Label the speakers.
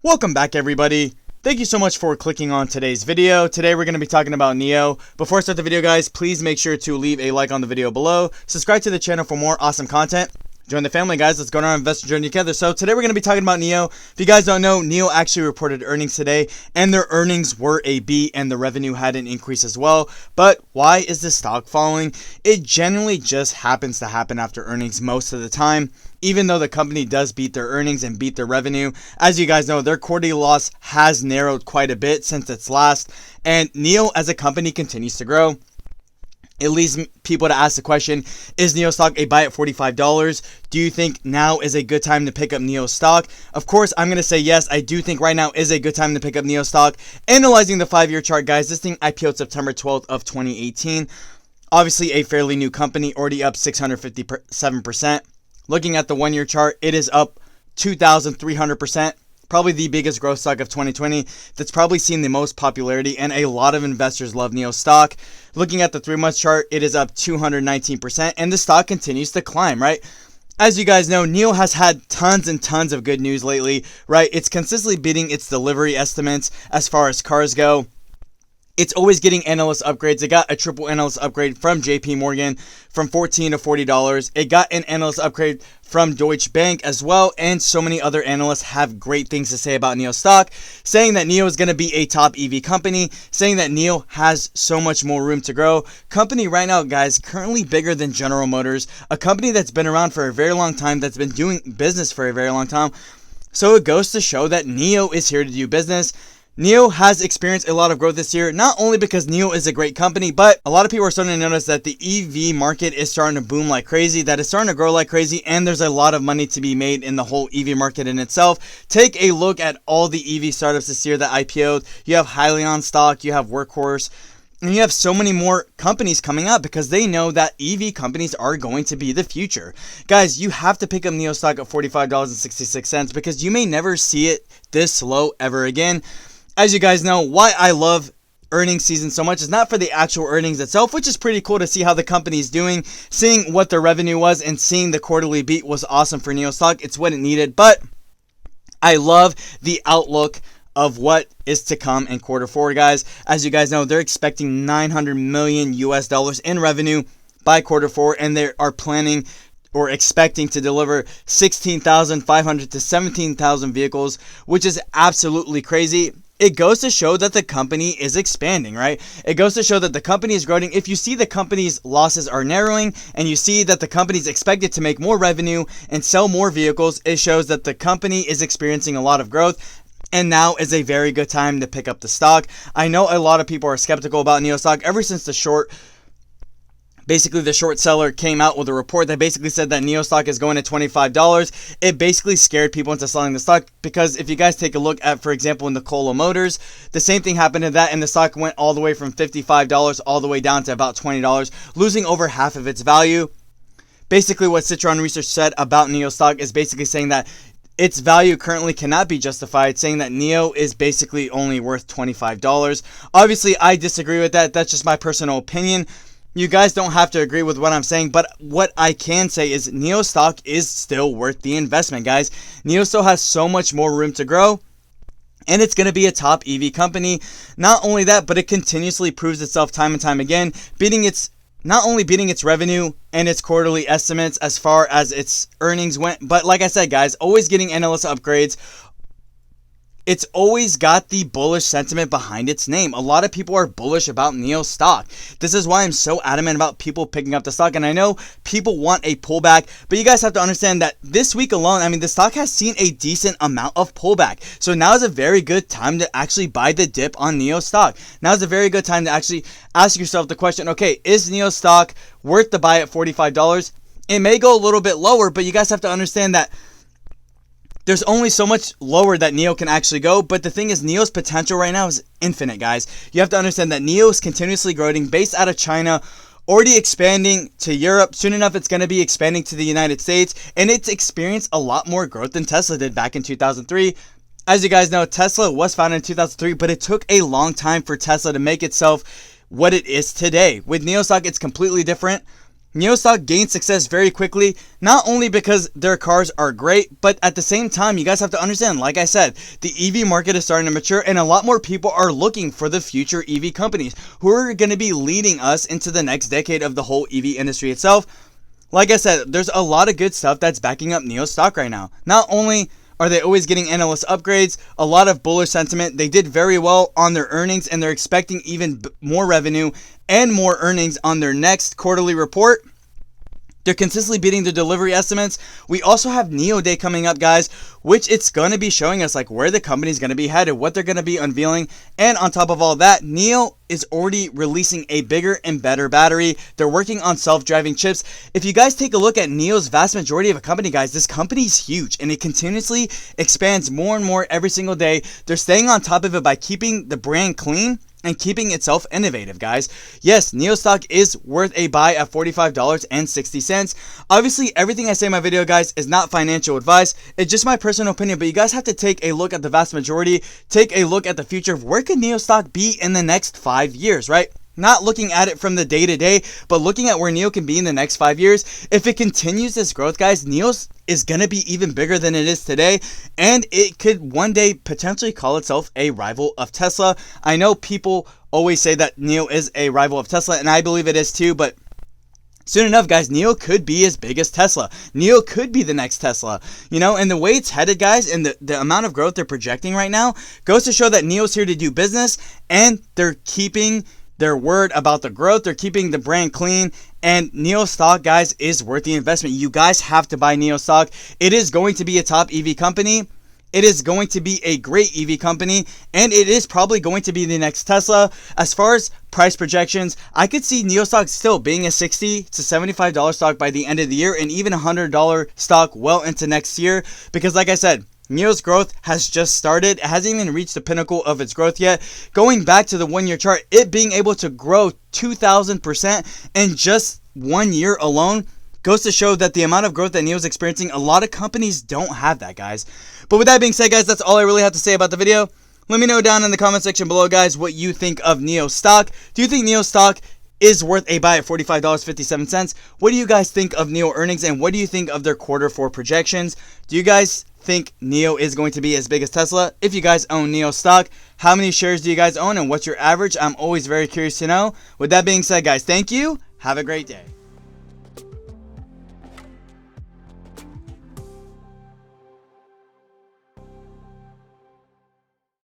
Speaker 1: Welcome back, everybody. Thank you so much for clicking on today's video. Today we're going to be talking about NIO. Before I start the video, guys, please make sure to leave a like on the video below. Subscribe to the channel for more awesome content. Join the family, guys. Let's go on our investor journey together. So today we're going to be talking about NIO. If you guys don't know, NIO actually reported earnings today, and their earnings were a beat, and the revenue had an increase as well. But why is the stock falling? It generally just happens to happen after earnings most of the time. Even though the company does beat their earnings and beat their revenue, as you guys know, their quarterly loss has narrowed quite a bit since its last, and NIO as a company continues to grow. It leads people to ask the question, is NIO Stock A Buy at $45? Do you think now is a good time to pick up NIO stock? Of course, I'm going to say yes. I do think right now is a good time to pick up NIO stock. Analyzing the 5-year chart, guys, this thing IPO'd September 12th of 2018. Obviously, a fairly new company, already up 657%. Looking at the 1-year chart, it is up 2,300%. Probably the biggest growth stock of 2020 that's probably seen the most popularity, and a lot of investors love NIO stock. Looking at the 3-month chart, it is up 219%, and the stock continues to climb, right? As you guys know, NIO has had tons and tons of good news lately, right? It's consistently beating its delivery estimates as far as cars go. It's always getting analyst upgrades. It got a triple analyst upgrade from JP Morgan from $14 to $40. It got an analyst upgrade from Deutsche Bank as well. And so many other analysts have great things to say about NIO stock, saying that NIO is going to be a top EV company, saying that NIO has so much more room to grow. Company right now, guys, currently bigger than General Motors, a company that's been around for a very long time, that's been doing business for a very long time. So it goes to show that NIO is here to do business. NIO has experienced a lot of growth this year, not only because NIO is a great company, but a lot of people are starting to notice that the EV market is starting to boom like crazy, that it's starting to grow like crazy, and there's a lot of money to be made in the whole EV market in itself. Take a look at all the EV startups this year that IPO'd. You have Hyliion stock, you have Workhorse, and you have so many more companies coming up because they know that EV companies are going to be the future. Guys, you have to pick up NIO stock at $45.66 because you may never see it this low ever again. As you guys know, why I love earnings season so much is not for the actual earnings itself, which is pretty cool to see how the company is doing. Seeing what their revenue was and seeing the quarterly beat was awesome for NIO stock. It's what it needed, but I love the outlook of what is to come in quarter 4, guys. As you guys know, they're expecting $900 million in revenue by quarter 4, and they are planning or expecting to deliver 16,500 to 17,000 vehicles, which is absolutely crazy. It goes to show that the company is expanding, right? It goes to show that the company is growing. If you see the company's losses are narrowing and you see that the company is expected to make more revenue and sell more vehicles, it shows that the company is experiencing a lot of growth. And now is a very good time to pick up the stock. I know a lot of people are skeptical about NIO stock ever since the short seller came out with a report that basically said that NIO stock is going to $25. It basically scared people into selling the stock because if you guys take a look at, for example, in Nikola Motors, the same thing happened to that, and the stock went all the way from $55 all the way down to about $20, losing over half of its value. Basically, what Citron Research said about NIO stock is basically saying that its value currently cannot be justified, saying that NIO is basically only worth $25. Obviously, I disagree with that. That's just my personal opinion. You guys don't have to agree with what I'm saying, but what I can say is NIO stock is still worth the investment, guys. NIO still has so much more room to grow, and it's going to be a top EV company. Not only that, but it continuously proves itself time and time again, not only beating its revenue and its quarterly estimates as far as its earnings went, but like I said, guys, always getting analyst upgrades. It's always got the bullish sentiment behind its name. A lot of people are bullish about NIO stock. This is why I'm so adamant about people picking up the stock. And I know people want a pullback, but you guys have to understand that this week alone, I mean, the stock has seen a decent amount of pullback. So now is a very good time to actually buy the dip on NIO stock. Now is a very good time to actually ask yourself the question, okay, is NIO stock worth the buy at $45? It may go a little bit lower, but you guys have to understand that there's only so much lower that NIO can actually go, but the thing is, NIO's potential right now is infinite, guys. You have to understand that NIO is continuously growing, based out of China, already expanding to Europe. Soon enough, it's going to be expanding to the United States, and it's experienced a lot more growth than Tesla did back in 2003. As you guys know, Tesla was founded in 2003, but it took a long time for Tesla to make itself what it is today. With NIO stock, it's completely different. NIO Stock gained success very quickly, not only because their cars are great, but at the same time, you guys have to understand, like I said, the EV market is starting to mature and a lot more people are looking for the future EV companies who are going to be leading us into the next decade of the whole EV industry itself. Like I said, there's a lot of good stuff that's backing up NIO Stock right now. Not only are they always getting analyst upgrades, a lot of bullish sentiment. They did very well on their earnings and they're expecting even more revenue and more earnings on their next quarterly report. They're consistently beating their delivery estimates. We also have NIO Day coming up, guys, which it's going to be showing us like where the company's going to be headed, what they're going to be unveiling. And on top of all that, NIO is already releasing a bigger and better battery. They're working on self-driving chips. If you guys take a look at NIO's vast majority of a company, guys, this company is huge and it continuously expands more and more every single day. They're staying on top of it by keeping the brand clean and keeping itself innovative, guys. Yes, NIO Stock is worth a buy at $45.60. Obviously, everything I say in my video, guys, is not financial advice. It's just my personal opinion, but you guys have to take a look at the vast majority, take a look at the future of where could NIO Stock be in the next 5 years, right? Not looking at it from the day-to-day, but looking at where NIO can be in the next 5 years. If it continues this growth, guys, NIO is going to be even bigger than it is today, and it could one day potentially call itself a rival of Tesla. I know people always say that NIO is a rival of Tesla, and I believe it is too, but soon enough, guys, NIO could be as big as Tesla. NIO could be the next Tesla, you know, and the way it's headed, guys, and the amount of growth they're projecting right now goes to show that NIO's here to do business, and they're keeping their word about the growth. They're keeping the brand clean, and NIO Stock, guys, is worth the investment. You guys have to buy NIO Stock. It is going to be a top EV company. It is going to be a great EV company, and it is probably going to be the next Tesla. As far as price projections, I could see NIO Stock still being a $60 to $75 stock by the end of the year, and even a $100 stock well into next year, because like I said, NIO's growth has just started. It hasn't even reached the pinnacle of its growth yet. Going back to the 1 year chart, it being able to grow 2,000% in just 1 year alone goes to show that the amount of growth that NIO is experiencing, a lot of companies don't have that, guys. But with that being said, guys, that's all I really have to say about the video. Let me know down in the comment section below, guys, what you think of NIO Stock. Do you think NIO Stock is worth a buy at $45.57? What do you guys think of NIO earnings, and what do you think of their Q4 projections? Do you guys think NIO is going to be as big as Tesla? If you guys own NIO Stock, how many shares do you guys own and what's your average? I'm always very curious to know. With that being said, guys, thank you. Have a great day.